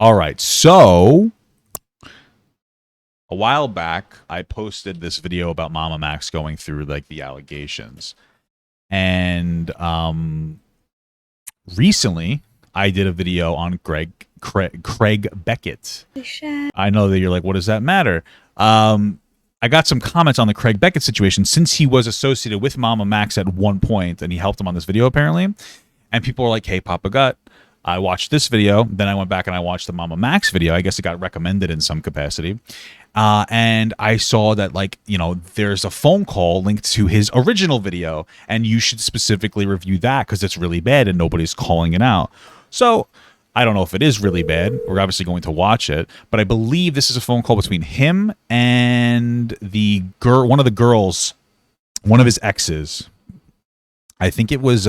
All right, so a while back, I posted this video about MamaMax going through like the allegations, and recently I did a video on Craig Beckett. I know that you're like, what does that matter? I got some comments on the Craig Beckett situation since he was associated with MamaMax at one point, and he helped him on this video apparently. And people were like, "Hey, Papa Gut, I watched this video, then I went back and I watched the MamaMax video. I guess it got recommended in some capacity." And I saw that, like, you know, there's a phone call linked to his original video, and you should specifically review that because it's really bad and nobody's calling it out. So I don't know if it is really bad. We're obviously going to watch it, but I believe this is a phone call between him and the girl, one of the girls, one of his exes. I think it was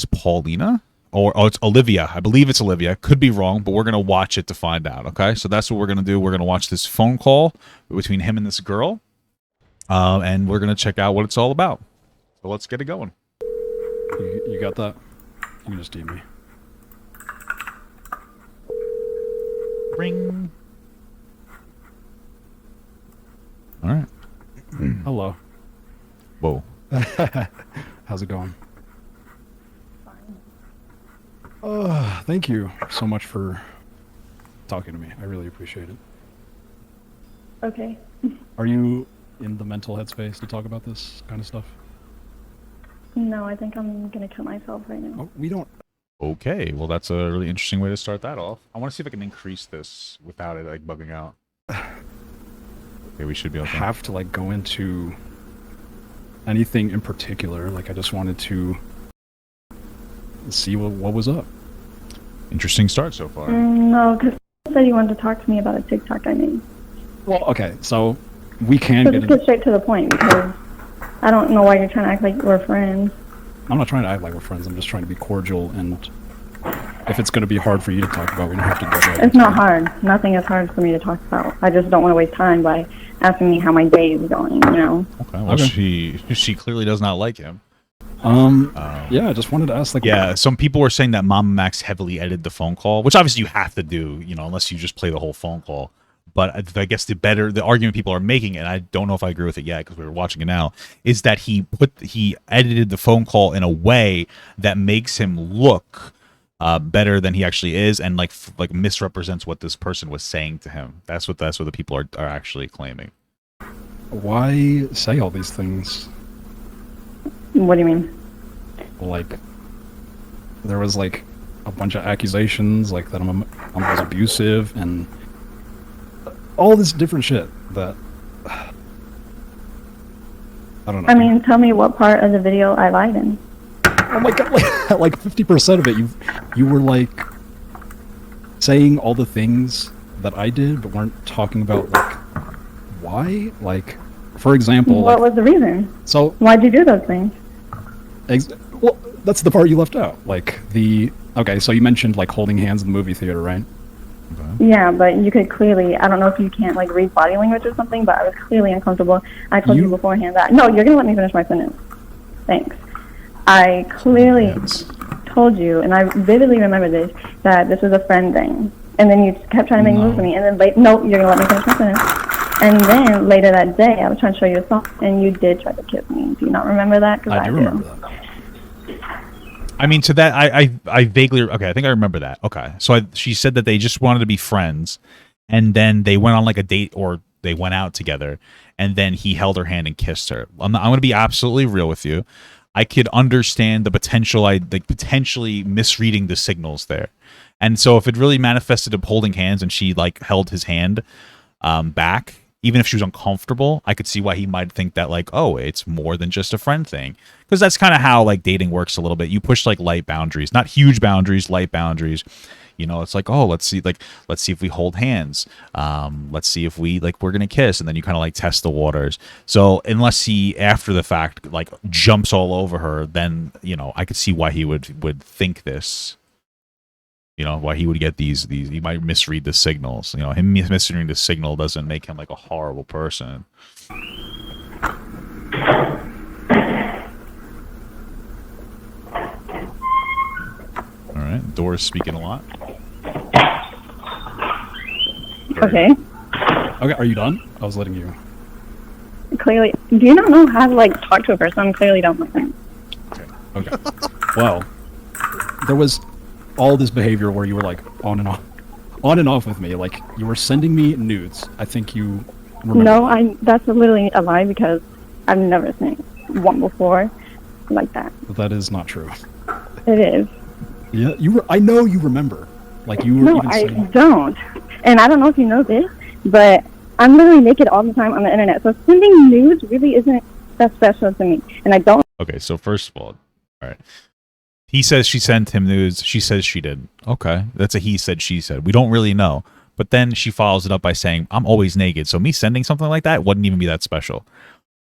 Paulina. Or it's Olivia. I believe it's Olivia. Could be wrong, but we're going to watch it to find out, okay? So that's what we're going to do. We're going to watch this phone call between him and this girl, and we're going to check out what it's all about. So let's get it going. You got that? You can just DM me. Ring. All right. Hello. Whoa. How's it going? Thank you so much for talking to me. I really appreciate it. Okay. Are you in the mental headspace to talk about this kind of stuff? No, I think I'm gonna kill myself right now. Oh, we don't. Okay, well, that's a really interesting way to start that off. I want to see if I can increase this without it, like, bugging out. Okay, we should be able to. Have to, like, go into anything in particular. Like, I just wanted to see what was up. Interesting start so far. No, because you said you wanted to talk to me about a TikTok I made. Well, okay, so we can So get just get straight to the point, because I don't know why you're trying to act like we're friends. I'm not trying to act like we're friends. I'm just trying to be cordial, and if it's going to be hard for you to talk about, we don't have to go right. It's not hard. Nothing is hard for me to talk about. I just don't want to waste time by asking me how my day is going, you know? Okay, well, she clearly does not like him. Yeah, I just wanted to ask, like... Yeah, some people were saying that MamaMax heavily edited the phone call, which obviously you have to do, you know, unless you just play the whole phone call. But I guess the argument people are making, and I don't know if I agree with it yet because we were watching it now, is that he edited the phone call in a way that makes him look better than he actually is, and like misrepresents what this person was saying to him. That's what the people are actually claiming. Why say all these things? What do you mean? Like, there was, like, a bunch of accusations, like, that I was abusive, and all this different shit that... I don't know. I mean, tell me what part of the video I lied in. Oh my god, like 50% of it, you were, like, saying all the things that I did, but weren't talking about, like, why? Like, for example... What was the reason? So... Why'd you do those things? Well, that's the part you left out. Like, okay, so you mentioned, like, holding hands in the movie theater, right? Okay. Yeah, but you could clearly, I don't know if you can't, like, read body language or something, but I was clearly uncomfortable. I told you beforehand that... No, you're going to let me finish my sentence. Thanks. I clearly told you, and I vividly remember this, that this was a friend thing. And then you kept trying to make moves with me, and then no, you're going to let me finish my sentence. And then later that day, I was trying to show you a song, and you did try to kiss me. Do you not remember that? 'Cause I do remember that. I mean, to that, I vaguely... Okay, I think I remember that. Okay. So she said that they just wanted to be friends, and then they went on, like, a date, or they went out together, and then he held her hand and kissed her. I'm going to be absolutely real with you. I could understand the potentially misreading the signals there. And so if it really manifested of holding hands and she, like, held his hand back, even if she was uncomfortable, I could see why he might think that, like, oh, it's more than just a friend thing. Because that's kind of how, like, dating works a little bit. You push, like, light boundaries. Not huge boundaries, light boundaries. You know, it's like, oh, let's see if we hold hands. Let's see if we're going to kiss. And then you kind of, like, test the waters. So unless he, after the fact, like, jumps all over her, then, you know, I could see why he would think this. You know, why he would get these, he might misread the signals. You know, him misreading the signal doesn't make him, like, a horrible person. All right. right, Dora's speaking a lot. Okay. Okay, are you done? I was letting you. Clearly, do you not know how to like talk to a person? Clearly, don't listen. Okay. Well, there was all this behavior where you were like on and off with me. Like you were sending me nudes. I think you remember. No, that's literally a lie because I've never seen one before like that. That is not true. It is. Yeah, I know you remember. Like you were. No, even I saying, don't. And I don't know if you know this, but I'm literally naked all the time on the internet. So sending nudes really isn't that special to me. And I don't. Okay, so first of all right. He says she sent him nudes. She says she did. Okay, that's a he said, she said. We don't really know. But then she follows it up by saying, I'm always naked. So me sending something like that wouldn't even be that special.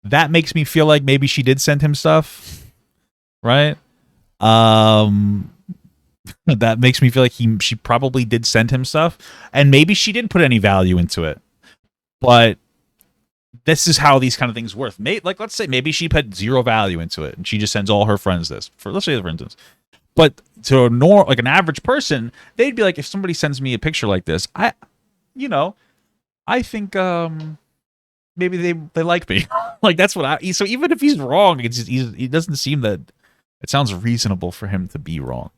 That makes me feel like maybe she did send him stuff. Right? That makes me feel like she probably did send him stuff. And maybe she didn't put any value into it. But this is how these kind of things work. Like, let's say maybe she put zero value into it, and she just sends all her friends this. Let's say, for instance. But to like an average person, they'd be like, if somebody sends me a picture like this, I think maybe they like me. Like that's what so even if he's wrong, it doesn't seem that it sounds reasonable for him to be wrong.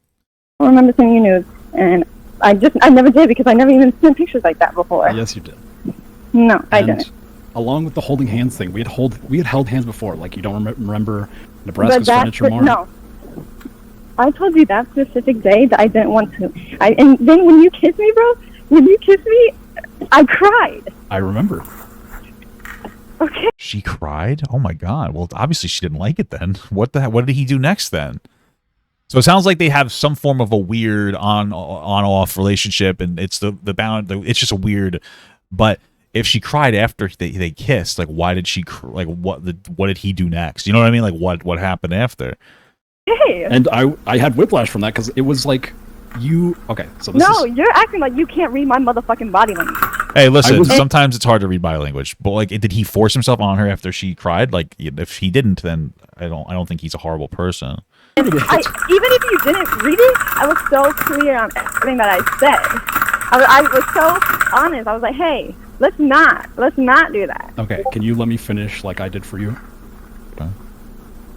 I remember sending you nudes, and I never did because I never even sent pictures like that before. yes, you did. No, I didn't. Along with the holding hands thing, we had held hands before. Like you don't remember Nebraska's Furniture Mart? No. I told you that specific day that I didn't want to. And then when you kissed me, bro, I cried. I remember. Okay. She cried? Oh my god. Well, obviously she didn't like it then. What did he do next then? So it sounds like they have some form of a weird on-off relationship, and it's it's just a weird. But if she cried after they kissed, like why did she like what did he do next? You know what I mean? Like what happened after? Hey. And I had whiplash from that because it was like you. Okay, so you're acting like you can't read my motherfucking body language. Hey, listen. Sometimes it's hard to read body language, but like, did he force himself on her after she cried? Like, if he didn't, then I don't think he's a horrible person. Even if you didn't read it, I was so clear on everything that I said. I was so honest. I was like, hey, let's not do that. Okay, can you let me finish like I did for you? Okay.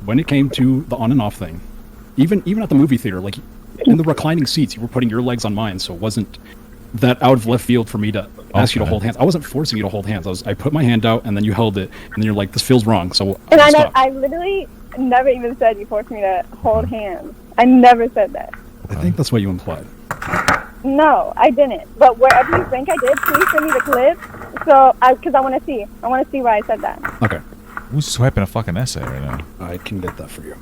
When it came to the on and off thing, even at the movie theater, like in the reclining seats, you were putting your legs on mine, so it wasn't that out of left field for me to ask you to hold hands. I wasn't forcing you to hold hands. I put my hand out, and then you held it, and then you're like, this feels wrong, so and I literally never even said you forced me to hold hands. I never said that. I think that's what you implied. No, I didn't. But wherever you think I did, please send me the clip. So, because I want to see. I want to see where I said that. Okay. Who's swiping a fucking essay right now? I can get that for you.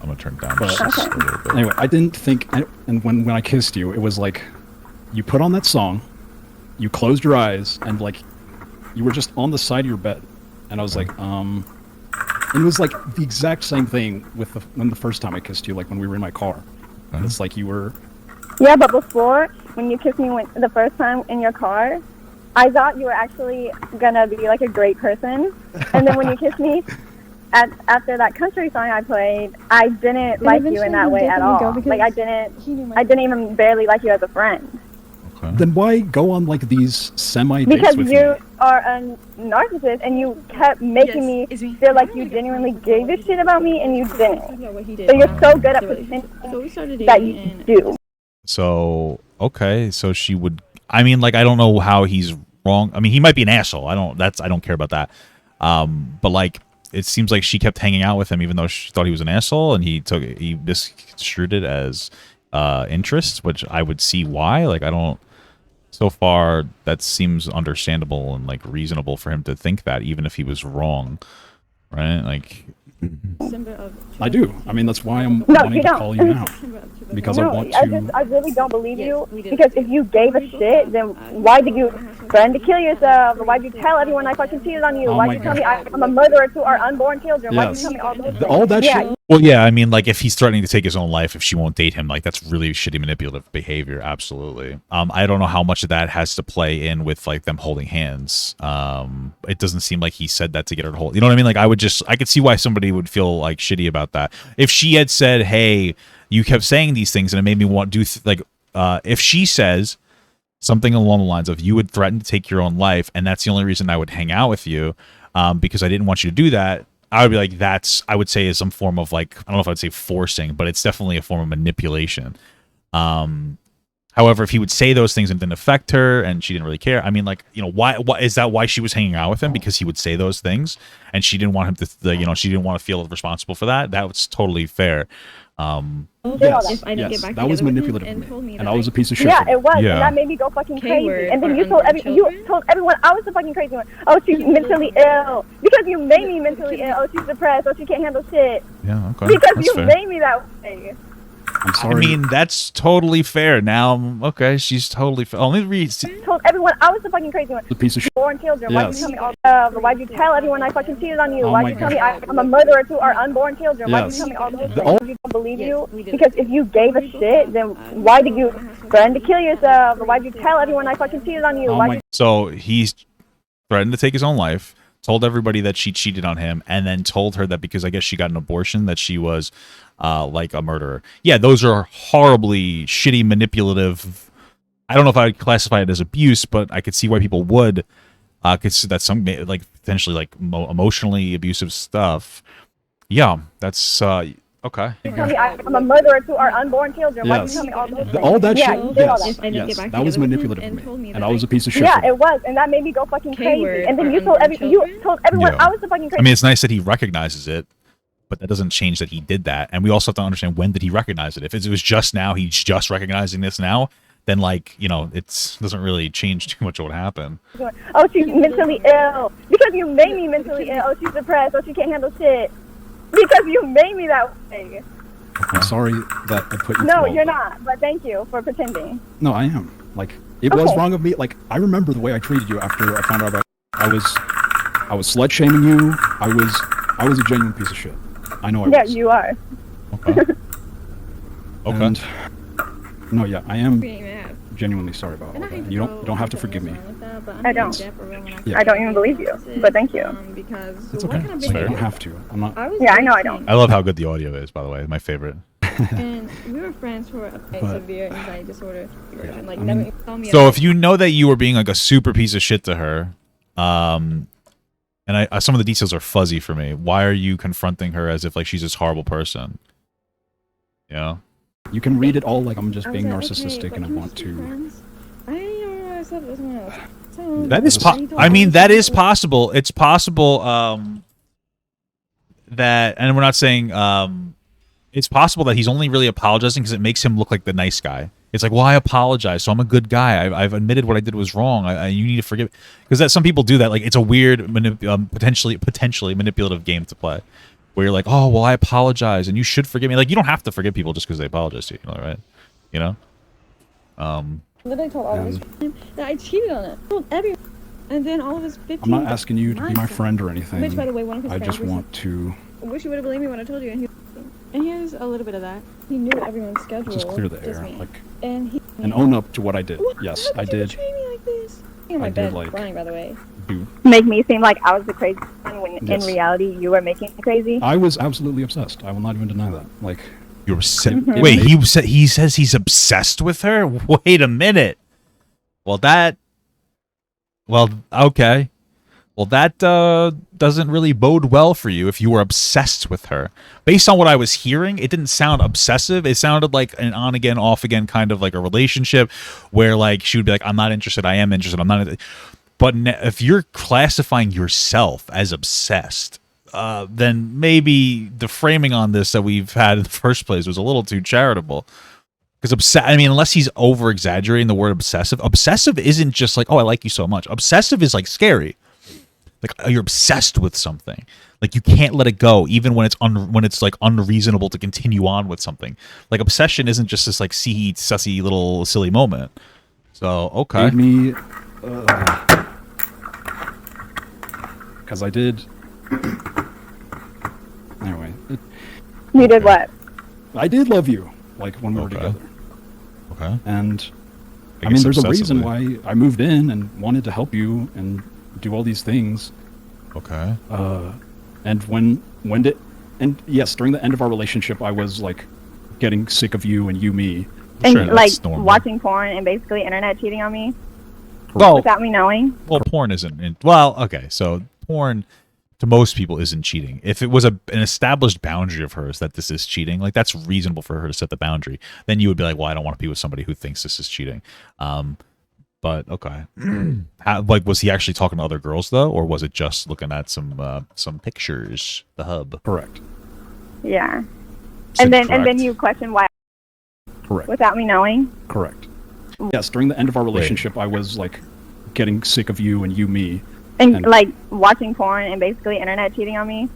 I'm gonna turn it down But, just a little bit. Anyway, I didn't think, and when I kissed you, it was like, you put on that song, you closed your eyes, and like, you were just on the side of your bed, and I was like, and it was like the exact same thing when the first time I kissed you, like when we were in my car. Okay. It's like you were. Yeah, but before, when you kissed me the first time in your car, I thought you were actually gonna be like a great person, and then when you kissed me after that country song I played, I didn't like you in that way at all. Like I didn't even barely like you as a friend. Okay. Then why go on like these semi-dates because with you are a narcissist, and you kept making me feel like you genuinely gave a shit about me, and you didn't. So you're so good at pretending that you do. So okay, so she would. I mean, like, I don't know how he's wrong. I mean, he might be an asshole. I don't care about that. But like, it seems like she kept hanging out with him even though she thought he was an asshole, and he misconstrued it as interest, which I would see why. Like, I don't. So far, that seems understandable and like reasonable for him to think that, even if he was wrong, right? Like, I do. I mean, that's why I'm wanting to call you now. Because I want to. I really don't believe you. Because if you gave a shit, then why did you threaten to kill yourself? Or why did you tell everyone I fucking cheated on you? Why did you tell me I'm a murderer to our unborn children? Why did you tell me all those things? All that shit. Well, yeah, I mean, like, if he's threatening to take his own life if she won't date him, like, that's really shitty manipulative behavior. Absolutely. I don't know how much of that has to play in with like them holding hands. It doesn't seem like he said that to get her to hold. You know what I mean? Like, I could see why somebody would feel like shitty about that if she had said, "Hey, you kept saying these things, and it made me want to do if she says something along the lines of you would threaten to take your own life, and that's the only reason I would hang out with you, because I didn't want you to do that. I would be like, I would say is some form of like, I don't know if I'd say forcing, but it's definitely a form of manipulation. However, if he would say those things and didn't affect her and she didn't really care, I mean, like, why is that why she was hanging out with him? Because he would say those things and she didn't want him to, she didn't want to feel responsible for that. That was totally fair. Yes, that was manipulative of me, and I was a piece of shit. Yeah, it was, and that made me go fucking crazy. And then you told everyone I was the fucking crazy one. Oh, she's mentally ill because you made me mentally ill. Oh, she's depressed. Oh, she can't handle shit. Yeah, okay. Because that's you fair. made me that way. I'm sorry. I mean, that's totally fair. Now, okay, she's totally fair. Let me read. Told everyone I was the fucking crazy one. The piece of shit. Born children. Yes. Why'd you tell me all why'd you tell everyone I fucking cheated on you? Oh Why'd you tell me I'm a murderer to our unborn children? Why'd you tell me all those things? You don't believe you? Because if you gave a shit, then why did you threaten to kill yourself? Or why'd you tell everyone I fucking cheated on you? So he's threatened to take his own life, told everybody that she cheated on him, and then told her that because I guess she got an abortion that she was like a murderer. Yeah, those are horribly shitty, manipulative. I don't know if I would classify it as abuse, but I could see why people would. Cause that's some like potentially like emotionally abusive stuff. Yeah, that's okay. Tell me I'm a murderer to our unborn children. Why'd you tell me all those things? All that shit. Yes, that was manipulative of me, and I was a piece of shit. Yeah, it was, and that made me go fucking crazy. And then you told everyone I was the fucking crazy. I mean, it's nice that he recognizes it, but that doesn't change that he did that. And we also have to understand, when did he recognize it? If it was just now, he's just recognizing this now, then like, it doesn't really change too much of what happened. Oh, she's mentally ill because you made me mentally ill. Oh, she's depressed. Oh, she can't handle shit because you made me that way. I'm sorry that I put you No, through you're not, but thank you for pretending. No, I am. Like, it was wrong of me. Like, I remember the way I treated you after I found out about I was slut shaming you. I was a genuine piece of shit. I know I was. Yeah, you are. Okay. Okay. And, no, yeah, I am genuinely sorry about all that. You don't have to forgive me. I don't. Yeah. I don't even believe you, but thank you. It's okay. It's fair. You don't have to. I'm not. Yeah, I know I don't. I love how good the audio is, by the way. My favorite. And we were friends for a severe anxiety disorder. And like, never told me. So if you know that you were being like a super piece of shit to her, and some of the details are fuzzy for me, why are you confronting her as if like she's this horrible person? You know? You can read it all like I'm just being narcissistic and I want to. That is I mean, that is possible. It's possible that, and we're not saying it's possible that he's only really apologizing because it makes him look like the nice guy. It's like, well, I apologize, so I'm a good guy. I've admitted what I did was wrong. You need to forgive, because that some people do that. Like, it's a weird, potentially manipulative game to play, where you're like, oh, well, I apologize, and you should forgive me. Like, you don't have to forgive people just because they apologize to you, right? You know? Literally told all of his friends that I cheated on it. Told everyone. And then all of his 15. I'm not asking you to be my friend or anything. Which, by the way, one of his I friends just want to. I wish you would have believed me when I told you. And here's a little bit of that. He knew everyone's schedule. Just clear the air, like, and own up to what I did. Yes, I did. Betray me like this? In my I bed, did, like, crying, by the way. Make me seem like I was the crazy one when in reality you were making me crazy. I was absolutely obsessed. I will not even deny that. Like, you're wait, he says he's obsessed with her? Wait a minute. Okay. Well, that doesn't really bode well for you if you were obsessed with her. Based on what I was hearing, it didn't sound obsessive. It sounded like an on again, off again kind of like a relationship where like she would be like, I'm not interested, I am interested, I'm not. But if you're classifying yourself as obsessed, then maybe the framing on this that we've had in the first place was a little too charitable. Because I mean, unless he's over exaggerating the word obsessive, obsessive isn't just like, oh, I like you so much. Obsessive is like scary. Like, you're obsessed with something. Like, you can't let it go, even when it's like unreasonable to continue on with something. Like, obsession isn't just this like sussy little silly moment. So okay. Made me, because I did. Anyway. You did what? I did love you, like when we were together. Okay. And I mean, there's a reason why I moved in and wanted to help you and do all these things. Okay. And when did, and yes, during the end of our relationship, I was like getting sick of you and you me. And Sure, like that's normal. watching porn and basically internet cheating on me Well, without me knowing. well, porn isn't. Well, okay, so porn to most people isn't cheating. If it was an established boundary of hers that this is cheating, like that's reasonable for her to set the boundary. Then you would be like, well, I don't want to be with somebody who thinks this is cheating. But okay, like was he actually talking to other girls though, or was it just looking at some pictures? The hub. Correct. Yeah. Said And then correct. you question why Correct. without me knowing. Correct. Yes, during the end of our relationship, I was like getting sick of you and you me. And like watching porn and basically internet cheating on me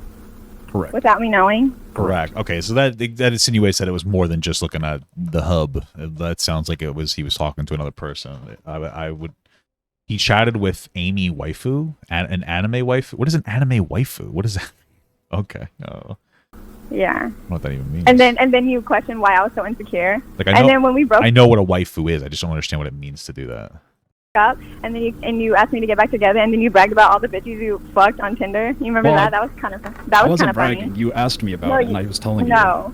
Correct. without me knowing. Correct. Okay, so that insinuates that it was more than just looking at the hub. That sounds like he was talking to another person. I would. He chatted with Amy Waifu, an anime waifu. What is an anime waifu? What is that? Okay. Oh, Yeah. I don't know what that even means. And then you question why I was so insecure. like I know, And then when we broke I know what a waifu is. I just don't understand what it means to do that. up, and then you asked me to get back together, and then you bragged about all the bitches you fucked on Tinder. You remember Well, that? That was kind of I kind of wasn't funny. bragging. You asked me about No, it, and I was telling you. No.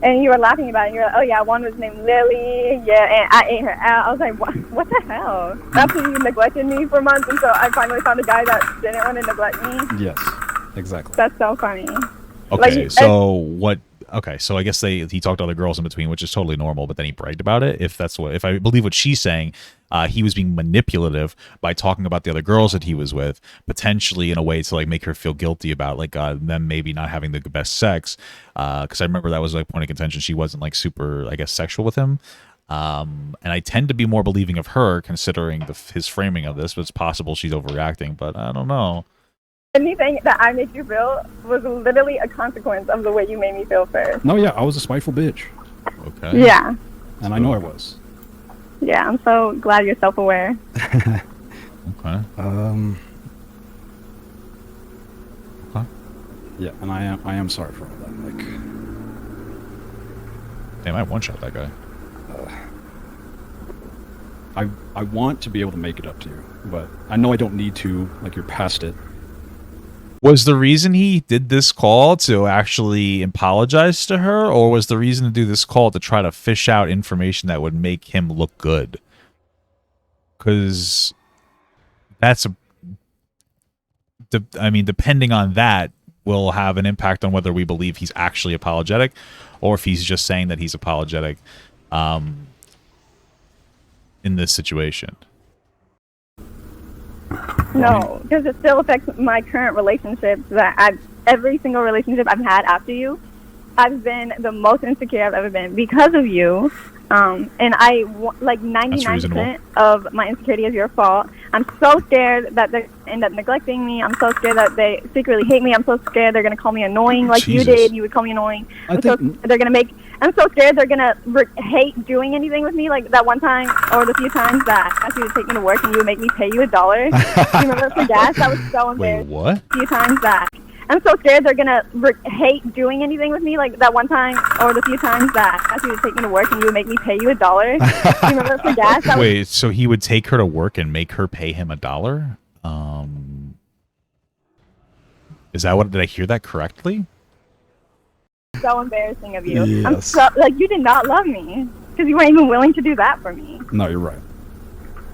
And you were laughing about it. You were like, oh yeah, one was named Lily. Yeah, and I ate her out. I was like, what the hell? After you neglected me for months, and so I finally found a guy that didn't want to neglect me. Yes, exactly. That's so funny. Okay, Like, so what? Okay, so I guess he talked to other girls in between, which is totally normal. But then he bragged about it. If I believe what she's saying, he was being manipulative by talking about the other girls that he was with, potentially in a way to like make her feel guilty about like them maybe not having the best sex. Because I remember that was like point of contention. She wasn't like super, I guess, sexual with him. And I tend to be more believing of her considering his framing of this. But it's possible she's overreacting. But I don't know. Anything that I made you feel was literally a consequence of the way you made me feel first. No, yeah, I was a spiteful bitch, Okay. Yeah. and I know I was. Yeah, I'm so glad you're self-aware. Okay. Huh? Yeah, and I am sorry for all that. Like, Damn, I one-shot that guy. I want to be able to make it up to you, but I know I don't need to. Like, you're past it. Was the reason he did this call to actually apologize to her, or was the reason to do this call to try to fish out information that would make him look good? Because that's depending on that, will have an impact on whether we believe he's actually apologetic, or if he's just saying that he's apologetic in this situation. No, because it still affects my current relationships. Every single relationship I've had after you, I've been the most insecure I've ever been because of you. And like 99% of my insecurity is your fault. I'm so scared that they end up neglecting me. I'm so scared that they secretly hate me. I'm so scared they're gonna call me annoying like Jesus. you did. You would call me annoying. I'm so scared they're gonna hate doing anything with me, like that one time or the few times that I asked you to take me to work and you would make me pay you $1. You remember for gas? That was so embarrassing. Wait, what? A few times that I'm so scared they're gonna hate doing anything with me, like that one time or the few times that I asked you to take me to work and you would make me pay you $1. You remember for gas? That Wait, so he would take her to work and make her pay him $1? Is that what? Did I hear that correctly? was so embarrassing of you. Yes. I'm so like you did not love me because you weren't even willing to do that for me. No, you're right.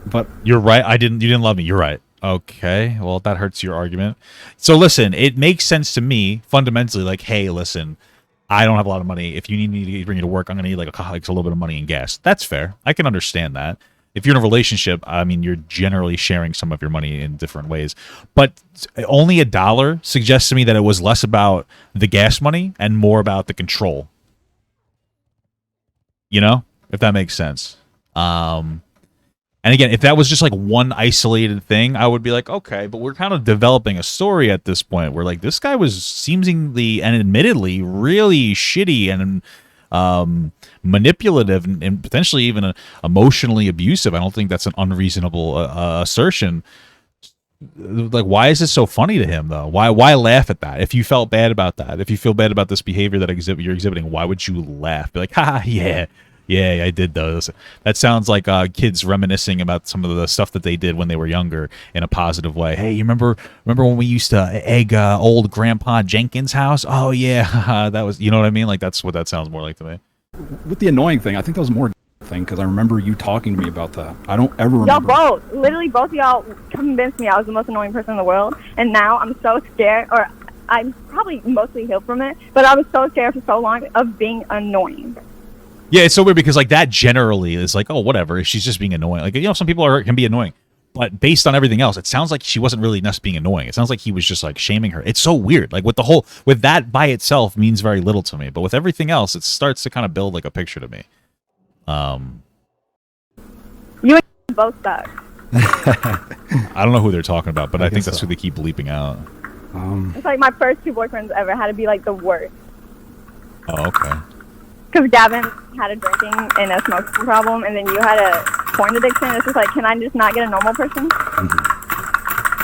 But You're right. You didn't love me. You're right. Okay. Well, that hurts your argument. So listen, it makes sense to me fundamentally. Like, hey, listen, I don't have a lot of money. If you need me to bring you to work, I'm gonna need like a little bit of money in gas. That's fair. I can understand that. If you're in a relationship, I mean, you're generally sharing some of your money in different ways. But only $1 suggests to me that it was less about the gas money and more about the control. You know, if that makes sense. And again, if that was just like one isolated thing, I would be like, okay, but we're kind of developing a story at this point where like this guy was seemingly and admittedly really shitty and manipulative and potentially even emotionally abusive. I don't think that's an unreasonable assertion. Like, why is this so funny to him though? Why laugh at that? If you felt bad about that, if you feel bad about this behavior that you're exhibiting, why would you laugh? Be like, ha, yeah, I did those. That sounds like kids reminiscing about some of the stuff that they did when they were younger in a positive way. Hey, you remember when we used to egg old Grandpa Jenkins' house? Oh yeah, that was, you know what I mean? Like that's what that sounds more like to me. with the annoying thing, I think that was more thing because I remember you talking to me about that. I don't ever Y'all remember. both, literally both of y'all convinced me I was the most annoying person in the world, and now I'm so scared, or I'm probably mostly healed from it, but I was so scared for so long of being annoying. Yeah, it's so weird because like that generally is like, oh, whatever. She's just being annoying. Like, you know, some people can be annoying, but based on everything else, it sounds like she wasn't really just being annoying. It sounds like he was just like shaming her. It's so weird. Like with that by itself means very little to me, but with everything else, it starts to kind of build like a picture to me. You and both suck. I don't know who they're talking about, but I think that's so. who they keep bleeping out. It's like my first 2 boyfriends ever had to be like the worst. Oh, okay. Because Gavin had a drinking and a smoking problem, and then you had a porn addiction. It's just like, can I just not get a normal person?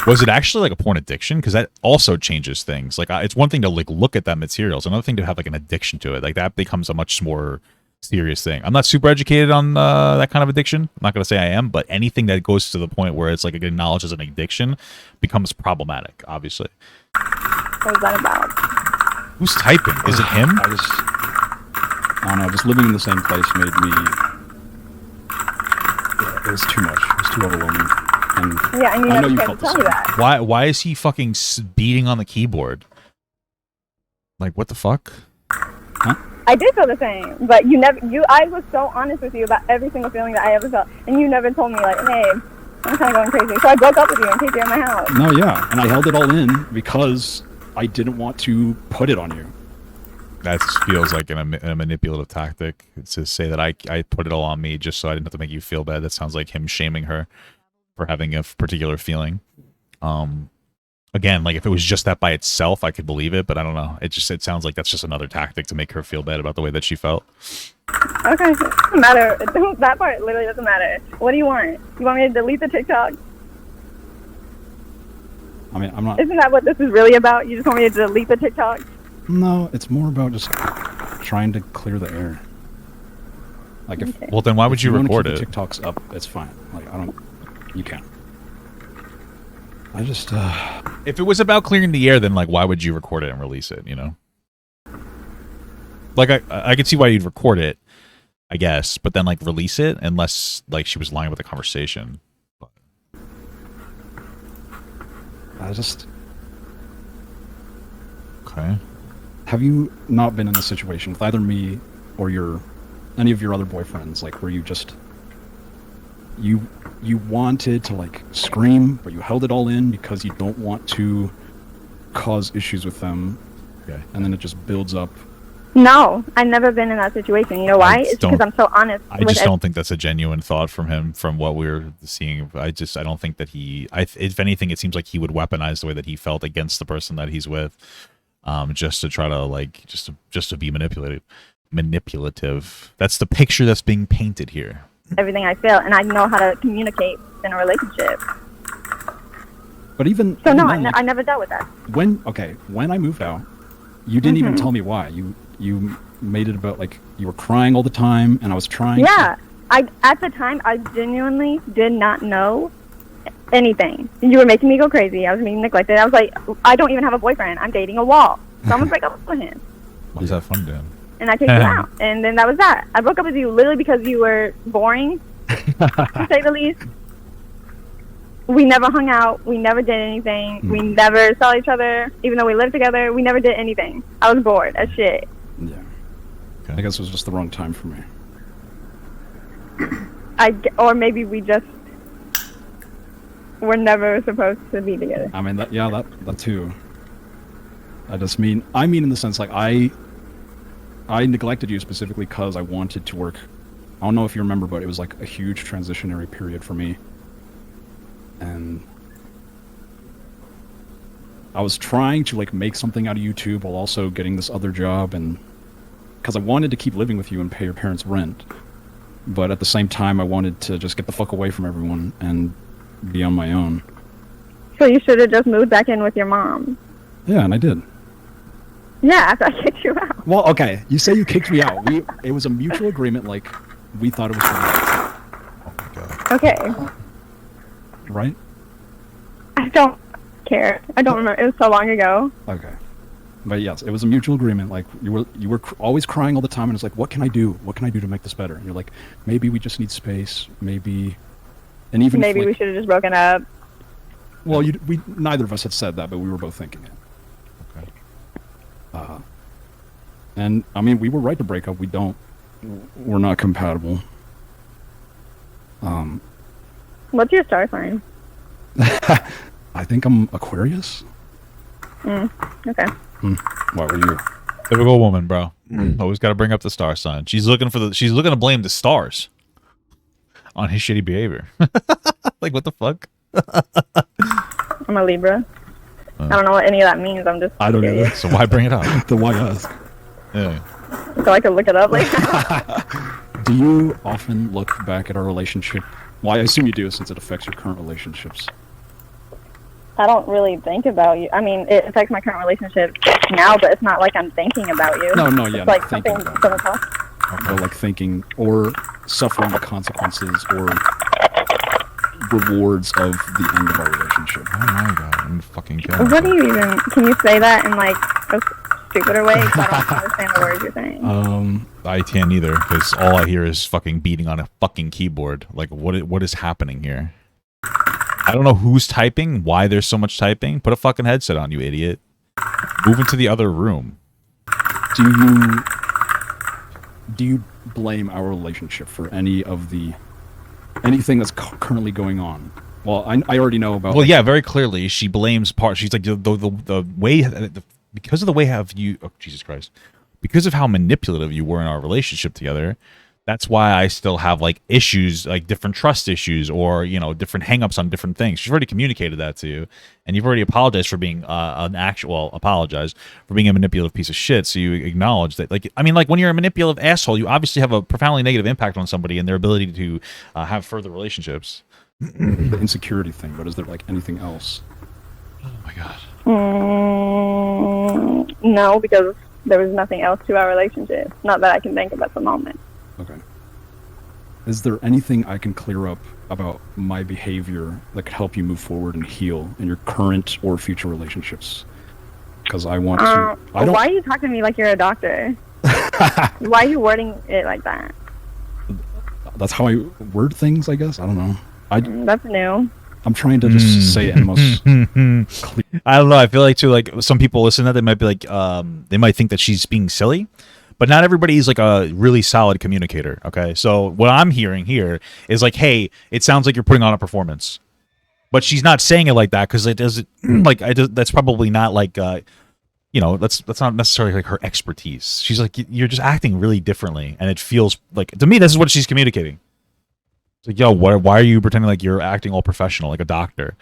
Was it actually like a porn addiction? Because that also changes things. Like, it's one thing to like look at that material. It's another thing to have like an addiction to it. Like that becomes a much more serious thing. I'm not super educated on that kind of addiction. I'm not going to say I am, but anything that goes to the point where it's like acknowledged as an addiction becomes problematic, obviously. What was that about? Who's typing? Is it him? I don't know, just living in the same place made me... Yeah, it was too much. It was too overwhelming. And Yeah, and you I know never you tried felt to the tell me same. that. Why is he fucking beating on the keyboard? Like, what the fuck? Huh? I did feel the same, but I was so honest with you about every single feeling that I ever felt, and you never told me, like, hey, I'm kind of going crazy. So I broke up with you and kicked you out of my house. No, yeah, and I held it all in because I didn't want to put it on you. That feels like a manipulative tactic. It's to say that I put it all on me just so I didn't have to make you feel bad. That sounds like him shaming her for having a particular feeling. Again, like if it was just that by itself, I could believe it, but I don't know. It sounds like that's just another tactic to make her feel bad about the way that she felt. Okay, it doesn't matter. That part literally doesn't matter. What do you want? You want me to delete the TikTok? I mean, I'm not... Isn't that what this is really about? You just want me to delete the TikTok? No, it's more about just trying to clear the air. Like if... Okay. Well, then why would you record it? If the TikTok's up, it's fine. Like, I don't... You can. I just, If it was about clearing the air, then like why would you record it and release it, you know? Like I could see why you'd record it, I guess, but then like release it unless like she was lying with the conversation. Okay. Have you not been in this situation with either me or any of your other boyfriends, like where you just you wanted to like scream, but you held it all in because you don't want to cause issues with them, Okay. and then it just builds up? No, I've never been in that situation. You know why? It's because I'm so honest. I just don't think that's a genuine thought from him. From what we're seeing, I don't think that he. If anything, it seems like he would weaponize the way that he felt against the person that he's with, just to try to like just to be manipulative. That's the picture that's being painted here. Everything I feel, and I know how to communicate in a relationship. But even So no, then, I never dealt with that. when I moved out, you didn't even tell me why. You made it about like you were crying all the time, and I was trying. Yeah, at the time I genuinely did not know anything. You were making me go crazy. I was being neglected. I was like, I don't even have a boyfriend. I'm dating a wall. So I'm gonna break up with him. What's that fun doing? And I kicked you out. And then that was that. I broke up with you literally because you were boring, to say the least. We never hung out. We never did anything. We never saw each other. Even though we lived together, we never did anything. I was bored as shit. Yeah. Okay. I guess it was just the wrong time for me. Or maybe we just were never supposed to be together. I mean, that too. I mean in the sense like I neglected you specifically because I wanted to work. I don't know if you remember, but it was like a huge transitionary period for me. And I was trying to like make something out of YouTube while also getting this other job, and because I wanted to keep living with you and pay your parents' rent. But at the same time, I wanted to just get the fuck away from everyone and be on my own. So you should have just moved back in with your mom. Yeah, and I did. Yeah, after I kicked you out. Well, okay, you say you kicked me out. It was a mutual agreement, like, we thought it was right. Oh my god. Okay. Right? I don't care. I don't remember. It was so long ago. Okay. But yes, it was a mutual agreement. Like you were always crying all the time, and it's like, what can I do? What can I do to make this better? And you're like, maybe we just need space. Maybe, and even Maybe if, like, we should have just broken up. well, we neither of us had said that, but we were both thinking it. Okay. And I mean, we were right to break up. We're not compatible. What's your star sign? I think I'm Aquarius. Okay. What were you? Typical woman, bro. Always got to bring up the star sign. She's looking to blame the stars on his shitty behavior. Like, what the fuck? I'm a Libra. I don't know what any of that means. I'm just I don't curious. know. So why bring it up? The why ask? Yeah. So I could look it up later. Do you often look back at our relationship? Well, I assume you do, since it affects your current relationships. I don't really think about you. I mean, it affects my current relationship now, but it's not like I'm thinking about you. No, yeah, It's like not thinking something about from the past. Or like thinking or suffering the consequences or rewards of the end of our relationship. Oh my god, I'm fucking kidding. What do you even? Can you say that in like a stupider way? 'Cause I don't understand the words you're saying. I can't either, because all I hear is fucking beating on a fucking keyboard. Like, what is happening here? I don't know who's typing, why there's so much typing. Put a fucking headset on, you idiot. Move into the other room. Do you blame our relationship for anything that's currently going on? Well, I already know about. Well, yeah, very clearly she blames part. She's like the way because of the way oh Jesus Christ, because of how manipulative you were in our relationship together. That's why I still have like issues, like different trust issues, or different hangups on different things. She's already communicated that to you, and you've already apologized for being apologized for being a manipulative piece of shit. So you acknowledge that, like, I mean, like when you're a manipulative asshole, you obviously have a profoundly negative impact on somebody and their ability to have further relationships. The insecurity thing, but is there like anything else? Oh my god. No, because there was nothing else to our relationship. Not that I can think of at the moment. Okay. Is there anything I can clear up about my behavior that could help you move forward and heal in your current or future relationships? Because I want to. Why are you talking to me like you're a doctor? Why are you wording it like that? That's how I word things, I guess. I don't know. That's new. I'm trying to just say it in the most clear. I don't know. I feel like too, like some people listen to that, they might be like, they might think that she's being silly. But not everybody is like a really solid communicator, okay? So what I'm hearing here is like, hey, it sounds like you're putting on a performance. But she's not saying it like that because it doesn't that's probably not like that's not necessarily like her expertise. She's like, you're just acting really differently, and it feels like, to me, this is what she's communicating. It's like, yo, why are you pretending like you're acting all professional like a doctor?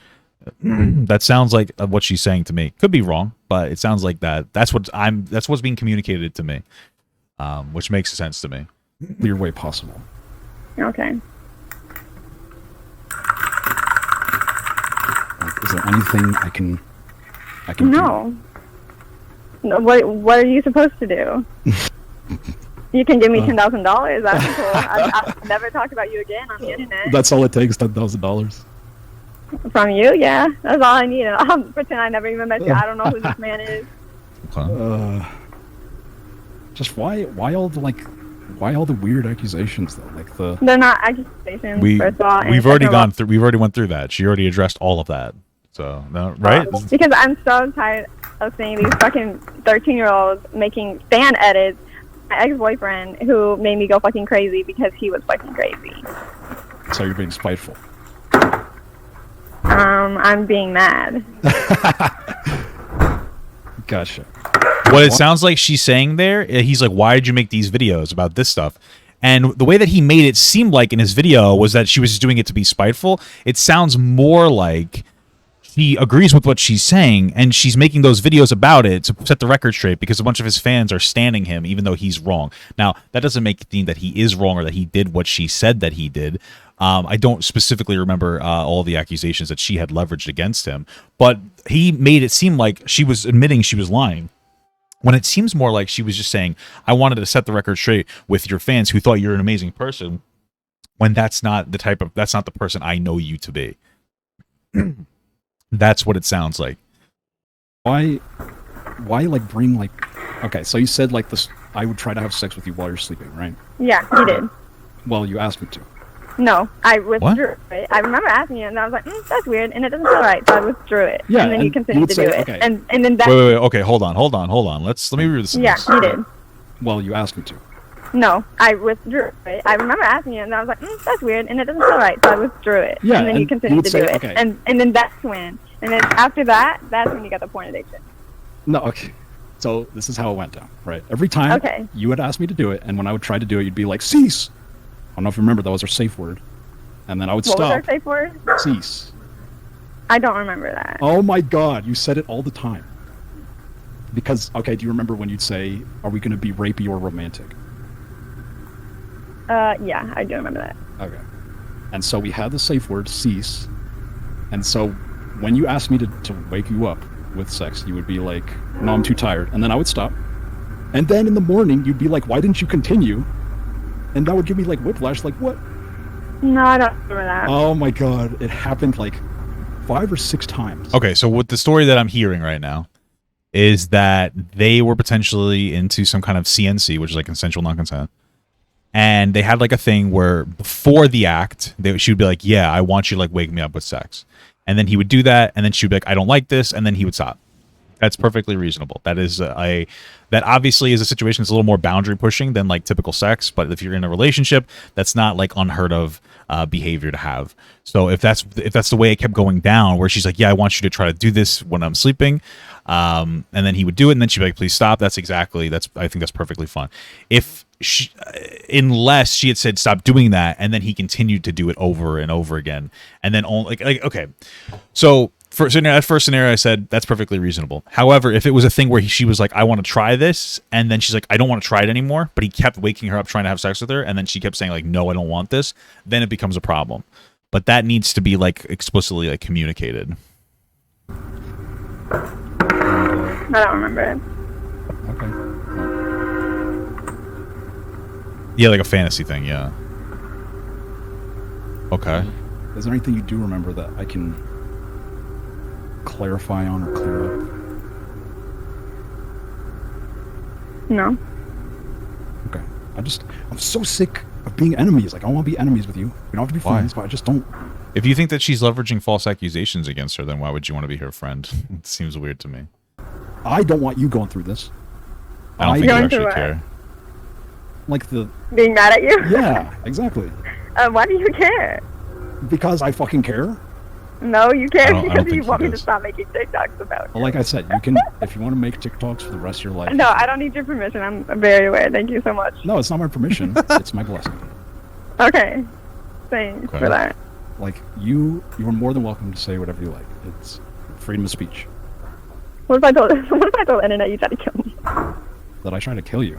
That sounds like what she's saying to me. Could be wrong, but it sounds like that's what's being communicated to me. Which makes sense to me. Clear way possible. Okay. Is there anything I can No. No. What are you supposed to do? You can give me $10,000. That's cool. I'll never talk about you again on the internet. That's all it takes, $10,000. From you, yeah. That's all I need. I'll pretend I never even met you. I don't know who this man is. Okay. Just why all the weird accusations though? Like they're not accusations. First of all, we've already went through that. She already addressed all of that. So no, right? Because I'm so tired of seeing these fucking 13-year-olds making fan edits. My ex-boyfriend who made me go fucking crazy because he was fucking crazy. So you're being spiteful. I'm being mad. Gotcha. What it sounds like she's saying there, he's like, why did you make these videos about this stuff? And the way that he made it seem like in his video was that she was just doing it to be spiteful. It sounds more like he agrees with what she's saying, and she's making those videos about it to set the record straight because a bunch of his fans are standing him even though he's wrong. Now, that doesn't make it mean that he is wrong or that he did what she said that he did. I don't specifically remember all the accusations that she had leveraged against him, but he made it seem like she was admitting she was lying, when it seems more like she was just saying, I wanted to set the record straight with your fans who thought you're an amazing person, when that's not the person I know you to be. That's what it sounds like. Why why like bring like? Okay, so you said like this. I would try to have sex with you while you're sleeping, right? Yeah, you did. Well, you asked me to. No, I withdrew it. I remember asking you, and I was like, that's weird, and it doesn't feel right, so I withdrew it. Yeah, and then you continued to do it. Okay. And then that... Wait. Okay, hold on. Let me read this. Yeah, you did. Well, you asked me to. No, I withdrew it. I remember asking you, and I was like, that's weird, and it doesn't feel right, so I withdrew it. Yeah, and then you continued to do it. Okay. And then that's when. And then after that, that's when you got the porn addiction. No, okay. So this is how it went down, right? Every time you would ask me to do it, and when I would try to do it, you'd be like, cease. I don't know if you remember, that was our safe word. And then I would stop. What was our safe word? Cease. I don't remember that. Oh my god, you said it all the time. Because, okay, do you remember when you'd say, are we going to be rapey or romantic? Yeah, I do remember that. Okay. And so we had the safe word, cease. And so when you asked me to wake you up with sex, you would be like, no, I'm too tired. And then I would stop. And then in the morning, you'd be like, why didn't you continue? And that would give me like whiplash, like what? No, I don't remember that. Oh my god, it happened like 5 or 6 times. Okay, so what the story that I'm hearing right now is that they were potentially into some kind of CNC, which is like consensual non-consent. And they had like a thing where before the act, she would be like, yeah, I want you to like wake me up with sex. And then he would do that, and then she would be like, I don't like this, and then he would stop. That's perfectly reasonable. That is that obviously is a situation that's a little more boundary pushing than like typical sex. But if you're in a relationship, that's not like unheard of behavior to have. So if that's the way it kept going down, where she's like, yeah, I want you to try to do this when I'm sleeping, and then he would do it, and then she'd be like, please stop. I think that's perfectly fine. Unless she had said stop doing that, and then he continued to do it over and over again, and then only like okay, so. That first scenario, I said that's perfectly reasonable. However, if it was a thing where she was like, I want to try this, and then she's like, I don't want to try it anymore, but he kept waking her up trying to have sex with her, and then she kept saying like, no, I don't want this, then it becomes a problem. But that needs to be like explicitly like communicated. I don't remember it. Okay. Yeah, like a fantasy thing, yeah. Okay. Is there anything you do remember that I can clarify on or clear up? No. Okay. I'm so sick of being enemies. Like, I want to be enemies with you. We don't have to be friends, but I just don't. If you think that she's leveraging false accusations against her, then why would you want to be her friend? It seems weird to me. I don't want you going through this. I don't think you actually care. Like being mad at you? Yeah, exactly. Why do you care? Because I fucking care. No, you can't, I don't because you think want he me to does. stop making TikToks about it. Well, like I said, you can, if you want to make TikToks for the rest of your life. No, I don't need your permission. I'm very aware. Thank you so much. No, it's not my permission. It's my blessing. Okay. Thanks for that. Like, you are more than welcome to say whatever you like. It's freedom of speech. What if I told the internet you tried to kill me? Did I try to kill you?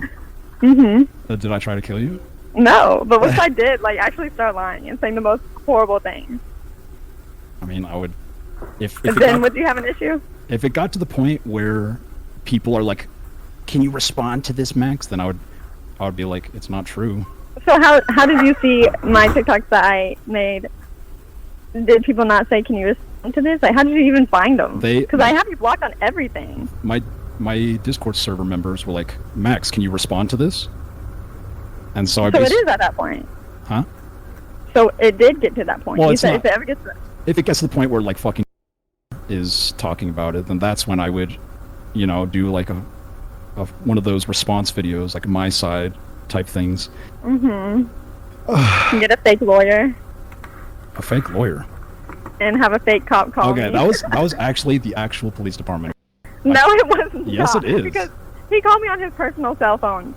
Mm-hmm. Did I try to kill you? No, but what if I did, like, actually start lying and saying the most horrible things? I mean, I would. Would you have an issue? If it got to the point where people are like, "Can you respond to this, Max?" Then I would be like, "It's not true." So how did you see my TikToks that I made? Did people not say, "Can you respond to this?" Like, how did you even find them? Because I have you blocked on everything. My Discord server members were like, "Max, can you respond to this?" And so it is at that point. Huh? So it did get to that point. Well, you said if it ever gets to if it gets to the point where like fucking is talking about it, then that's when I would, do like a one of those response videos, like my side type things. Mm-hmm. Get a fake lawyer. A fake lawyer. And have a fake cop call me. Okay, that was actually the actual police department. No, it wasn't. Yes, it is. Because he called me on his personal cell phone.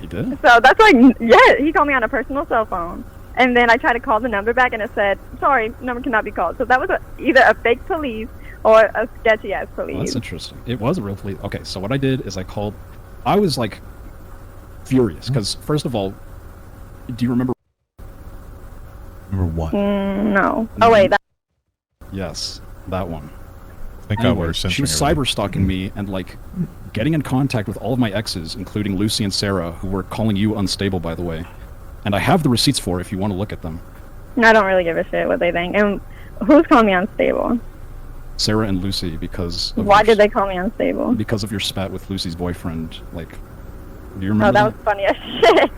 He did? So that's like, yeah, he called me on a personal cell phone. And then I tried to call the number back, and it said, sorry, number cannot be called. So that was either a fake police or a sketchy-ass police. Well, that's interesting. It was a real police. Okay, so what I did is I was, like, furious. Because, first of all, do you remember? Remember what? No. Oh, wait. Yes, that one. Thank Anyway, God we're censoring she was cyber stalking me and, like, getting in contact with all of my exes, including Lucy and Sarah, who were calling you unstable, by the way. And I have the receipts for it if you want to look at them. I don't really give a shit what they think. And who's calling me unstable? Sarah and Lucy because of Why your, did they call me unstable? because of your spat with Lucy's boyfriend. Like, do you Oh, remember that was funny as shit.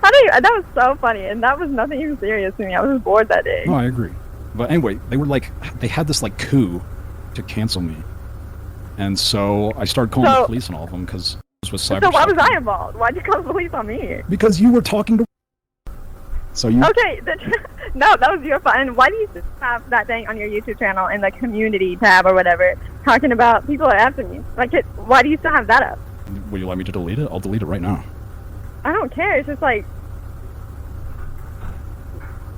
That was so funny, and that was nothing even serious to me. I was just bored that day. No, I agree. But anyway, they had this like coup to cancel me, and so I started calling the police on all of them because this was cyber. So why was I involved? Why'd you call the police on me? Because you were talking to. So you. Okay, no, that was your fault. And why do you have that thing on your YouTube channel in the community tab or whatever, talking about people are after me? Like, why do you still have that up? Will you let me to delete it? I'll delete it right now. I don't care. It's just like,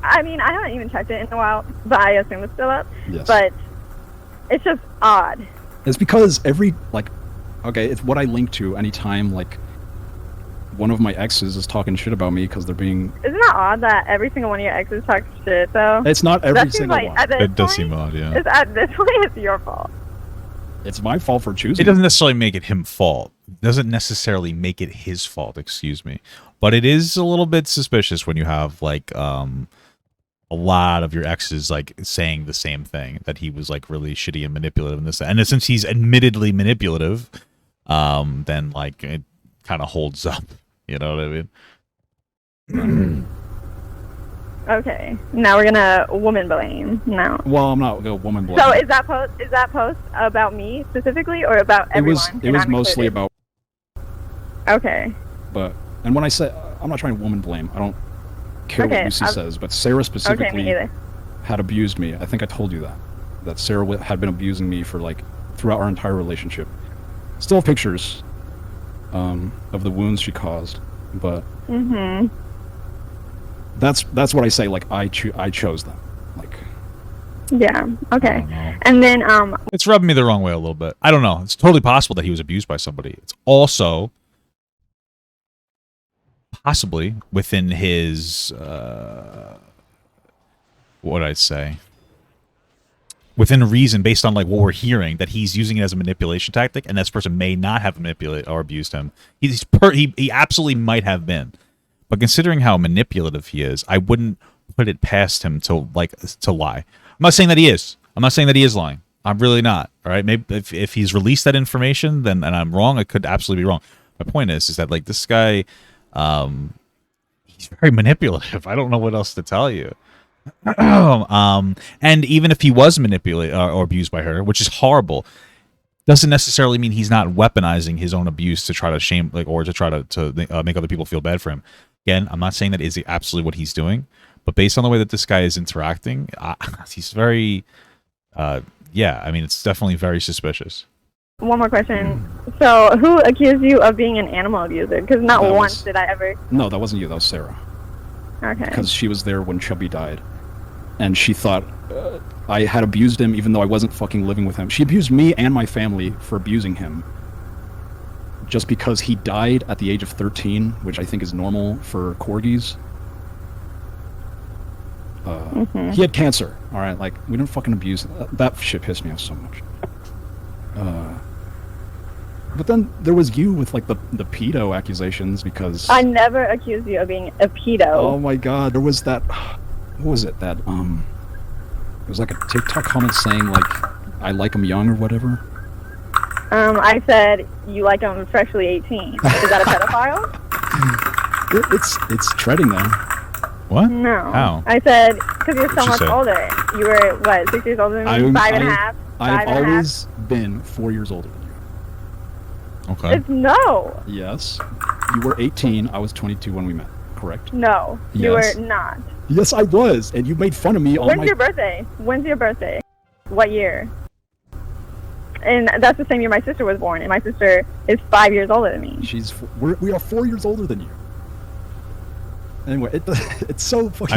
I mean, I haven't even checked it in a while, but I assume it's still up. Yes. But it's just odd. It's because it's what I link to anytime like one of my exes is talking shit about me because they're being. Isn't that odd that every single one of your exes talks shit though? It's not every that single like, one. It does seem odd, yeah. At this point, it's your fault. It's my fault for choosing. It doesn't necessarily make it him fault. It doesn't necessarily make it his fault, excuse me. But it is a little bit suspicious when you have like a lot of your exes like saying the same thing, that he was like really shitty and manipulative in this. And since he's admittedly manipulative, then like it kind of holds up. You know what I mean? Okay, now we're gonna woman blame now. Well, I'm not a woman blame. So is that post about me specifically or about everyone? It was mostly about. Okay. And when I say I'm not trying to woman blame, I don't care what Lucy says, but Sarah specifically had abused me. I think I told you that Sarah had been abusing me for like throughout our entire relationship. Still have pictures of the wounds she caused, but that's what I say. Like I chose them. Like yeah, okay. And then it's rubbing me the wrong way a little bit. I don't know. It's totally possible that he was abused by somebody. It's also possibly within his what I'd say, within reason, based on like what we're hearing, that he's using it as a manipulation tactic, and this person may not have manipulated or abused him. He absolutely might have been, but considering how manipulative he is, I wouldn't put it past him to lie. I'm not saying that he is. I'm not saying that he is lying. I'm really not. All right, maybe if he's released that information, then and I'm wrong, I could absolutely be wrong. My point is that like this guy, he's very manipulative. I don't know what else to tell you. And even if he was manipulated or abused by her, which is horrible, doesn't necessarily mean he's not weaponizing his own abuse to try to shame, like, or to try to make other people feel bad for him. Again, I'm not saying that is absolutely what he's doing, but based on the way that this guy is interacting, he's very, yeah. I mean, it's definitely very suspicious. one more question. So, who accused you of being an animal abuser? Because not once did I ever. No, that wasn't you. That was Sarah. Okay. Because she was there when Chubby died, and she thought I had abused him even though I wasn't fucking living with him. She abused me and my family for abusing him just because he died at the age of 13, which I think is normal for corgis. He had cancer, all right? Like, we don't fucking abuse... That shit pissed me off so much. But then there was you with, like, the pedo accusations because... I never accused you of being a pedo. Oh my god, there was that... What was it? It was like a TikTok comment saying, like, I like him young or whatever. I said, you like him freshly 18. Is that a pedophile? It's treading there. What? No. How? I said, because you're so much say? older. You were, what, 6 years older than me? Five and a half? I've always been 4 years older than you. Okay. It's no. Yes. You were 18, I was 22 when we met, correct? No, you Yes. were not. Yes, I was, and you made fun of me all When's your birthday? When's your birthday? What year? And that's the same year my sister was born, and my sister is 5 years older than me. We are 4 years older than you. Anyway, it's so fucking...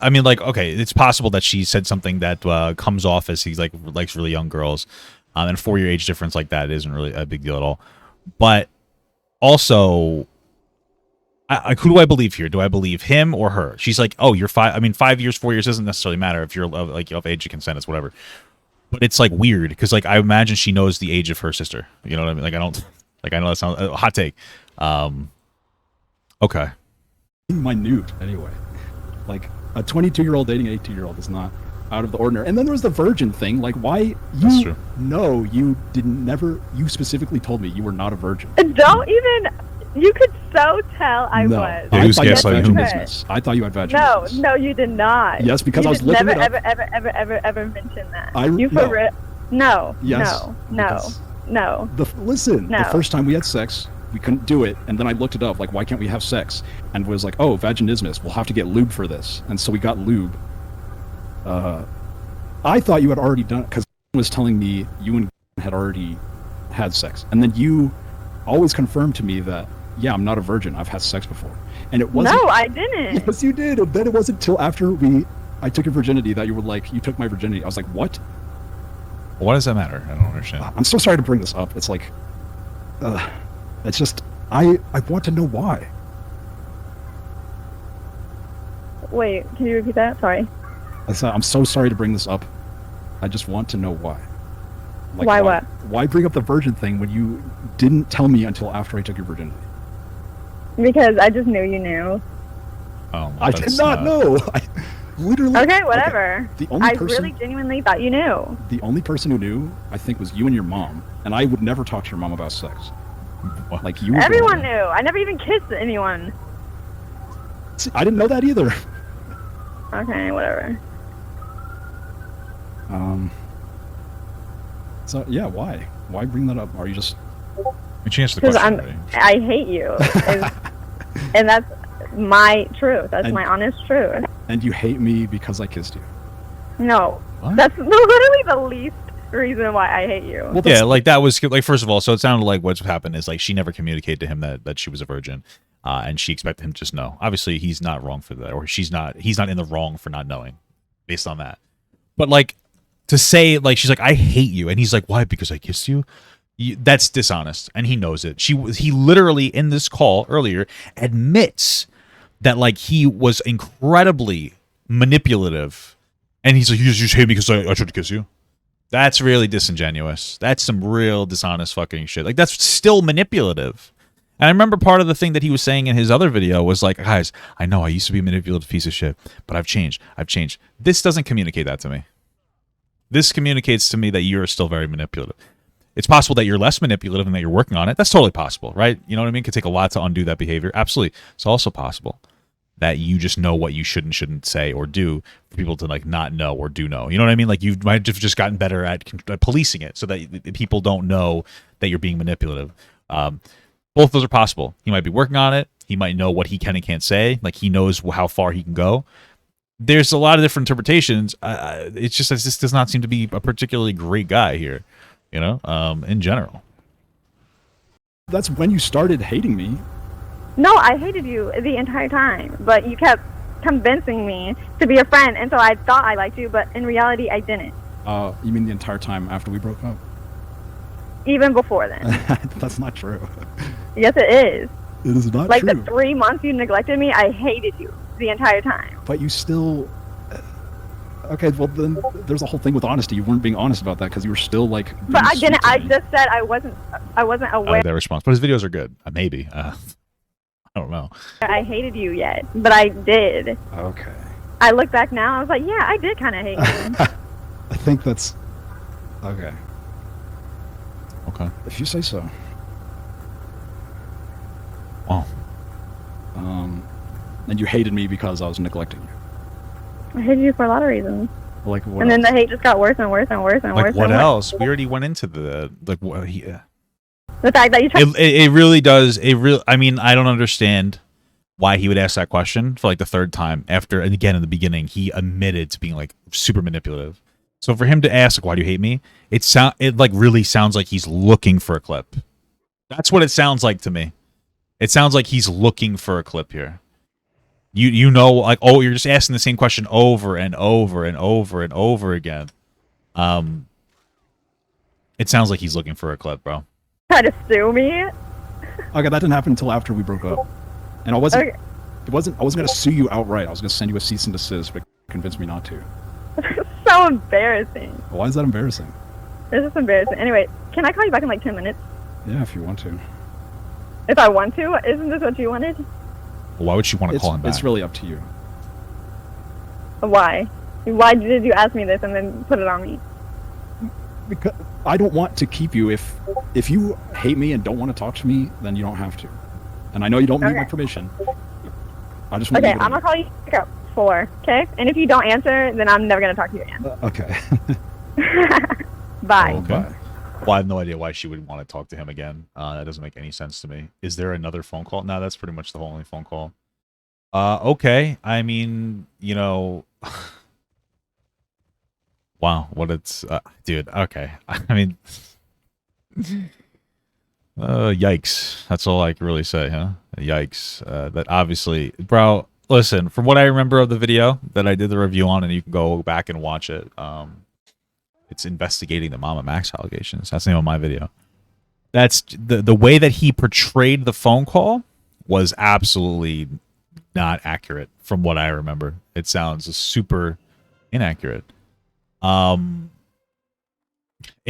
I mean, like, okay, it's possible that she said something that comes off as he likes really young girls, and 4 year age difference like that isn't really a big deal at all. But also, who do I believe here? Do I believe him or her? She's like, oh, you're 5. I mean, 5 years, 4 years doesn't necessarily matter if you're like of age of consent. It's whatever. But it's like weird because like I imagine she knows the age of her sister. You know what I mean? Like I know that sounds a hot take. Okay. Minute anyway. Like a 22-year-old dating an 18-year-old is not. out of the ordinary. And then there was the virgin thing. Like, why? That's true. No, you didn't. Never. You specifically told me you were not a virgin. Don't even. You could so tell I No. was. Yeah, I who's thought you had gaslighting who? vaginismus. I thought you had No, vaginismus. no, you did not. Yes, because you I was did looking never, it up. ever mention that. No. For real? No. Yes, No. because- No. Listen, No. the first time we had sex, we couldn't do it, and then I looked it up, like, why can't we have sex? And was like, oh, vaginismus, we'll have to get lube for this. And so we got lube. I thought you had already done it, because was telling me you and had already had sex. And then you always confirmed to me that, yeah, I'm not a virgin, I've had sex before. And it wasn't... No, I didn't. Yes, you did, and then it wasn't until after I took your virginity that you were like, you took my virginity. I was like, what? Why does that matter? I don't understand. I'm so sorry to bring this up. It's like, it's just, I want to know why. Wait, can you repeat that? Sorry. I'm so sorry to bring this up. I just want to know why. Like, Why what? Why bring up the virgin thing when you didn't tell me until after I took your virginity? Because I just knew you knew. Oh, I did not know. I literally. Okay, whatever. The only I person, really genuinely thought you knew. the only person who knew, I think, was you and your mom. And I would never talk to your mom about sex. Like you. Everyone knew. I never even kissed anyone. See, I didn't know that either. Okay, whatever. So yeah, why? Why bring that up? Are you just? You changed the Because question already. I hate you. And that's my truth. That's And- my honest truth. And you hate me because I kissed you? No. What? That's literally the least reason why I hate you. Well, that's, Yeah, like that was like, first of all, so it sounded like what's happened is like she never communicated to him that she was a virgin, and she expected him to just know. Obviously, he's not wrong for that, or he's not in the wrong for not knowing, based on that. But like to say like she's like I hate you, and he's like why? Because I kissed you. That's dishonest, and he knows it. He literally in this call earlier admits that like he was incredibly manipulative, and he's like you just hate me because I tried to kiss you. That's really disingenuous. That's some real dishonest fucking shit. Like, that's still manipulative. And I remember part of the thing that he was saying in his other video was like, guys, I know I used to be a manipulative piece of shit, but I've changed. This doesn't communicate that to me. This communicates to me that you're still very manipulative. It's possible that you're less manipulative and that you're working on it. That's totally possible, right? You know what I mean? It could take a lot to undo that behavior. Absolutely. It's also possible that you just know what you should and shouldn't say or do for people to like not know or do know. You know what I mean? Like you might have just gotten better at policing it so that people don't know that you're being manipulative. Both of those are possible. He might be working on it. He might know what he can and can't say. Like he knows how far he can go. There's a lot of different interpretations. It's just this does not seem to be a particularly great guy here, you know, in general. that's when you started hating me. No, I hated you the entire time, but you kept convincing me to be a friend, and so I thought I liked you, but in reality, I didn't. You mean the entire time after we broke up? Even before then. That's not true. Yes, it is. It is not Like true. the 3 months you neglected me, I hated you the entire time. But you still... Okay, well then there's a whole thing with honesty. You weren't being honest about that because you were still like... But being I didn't. sweet to I me. just said I wasn't aware That response. But his videos are good. Maybe. I don't know. I hated you yet, but I did. Okay. I look back now, I was like, yeah, I did kind of hate you. I think that's... Okay. Okay. If you say so. Oh. And you hated me because I was neglecting you. I hated you for a lot of reasons. Like what And then else? the hate just got worse and worse and worse and Like worse. what and worse. else? We already went into the like what he. The fact that you tried It really does. I mean, I don't understand why he would ask that question for like the third time after, and again in the beginning, he admitted to being like super manipulative. So for him to ask like, "Why do you hate me?" It like really sounds like he's looking for a clip. That's what it sounds like to me. It sounds like he's looking for a clip here. You know, like, oh, you're just asking the same question over and over and over and over again. It sounds like he's looking for a clip, bro. to sue me. Okay, that didn't happen until after we broke up. And I wasn't... Okay. I wasn't going to sue you outright. I was going to send you a cease and desist, but you convinced me not to. So embarrassing. Why is that embarrassing? This is embarrassing. Anyway, can I call you back in like 10 minutes? Yeah, if you want to. If I want to? Isn't this what you wanted? Why would she want to call him back? It's really up to you. Why? Why did you ask me this and then put it on me? Because I don't want to keep you. If you hate me and don't want to talk to me, then you don't have to. And I know you don't need my permission. I just want Okay, you I'm gonna call you back up 4, okay? And if you don't answer, then I'm never gonna talk to you again. Okay. Bye. Okay. Bye. Well, I have no idea why she would want to talk to him again. That doesn't make any sense to me. Is there another phone call? No, that's pretty much the only phone call. Okay. I mean, you know, wow, what it's, dude. Okay. I mean, yikes. That's all I can really say, huh? Yikes. That obviously, bro. Listen, from what I remember of the video that I did the review on, and you can go back and watch it. It's investigating the MamaMax allegations. That's the name of my video. That's the way that he portrayed the phone call was absolutely not accurate from what I remember. It sounds super inaccurate. It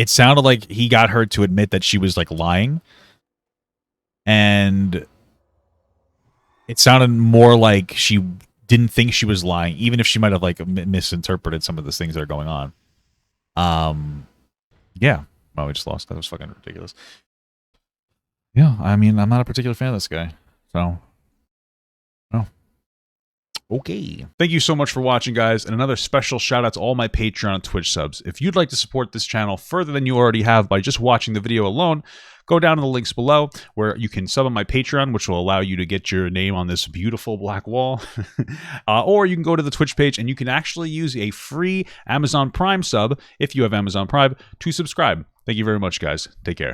sounded like he got her to admit that she was like lying, and it sounded more like she didn't think she was lying, even if she might have like misinterpreted some of the things that are going on. Yeah. Oh, we just lost. That was fucking ridiculous. Yeah, I mean, I'm not a particular fan of this guy, so. Oh. Okay. Thank you so much for watching, guys, and another special shout out to all my Patreon and Twitch subs. If you'd like to support this channel further than you already have by just watching the video alone, go down to the links below where you can sub on my Patreon, which will allow you to get your name on this beautiful black wall. Or you can go to the Twitch page and you can actually use a free Amazon Prime sub, if you have Amazon Prime, to subscribe. Thank you very much, guys. Take care.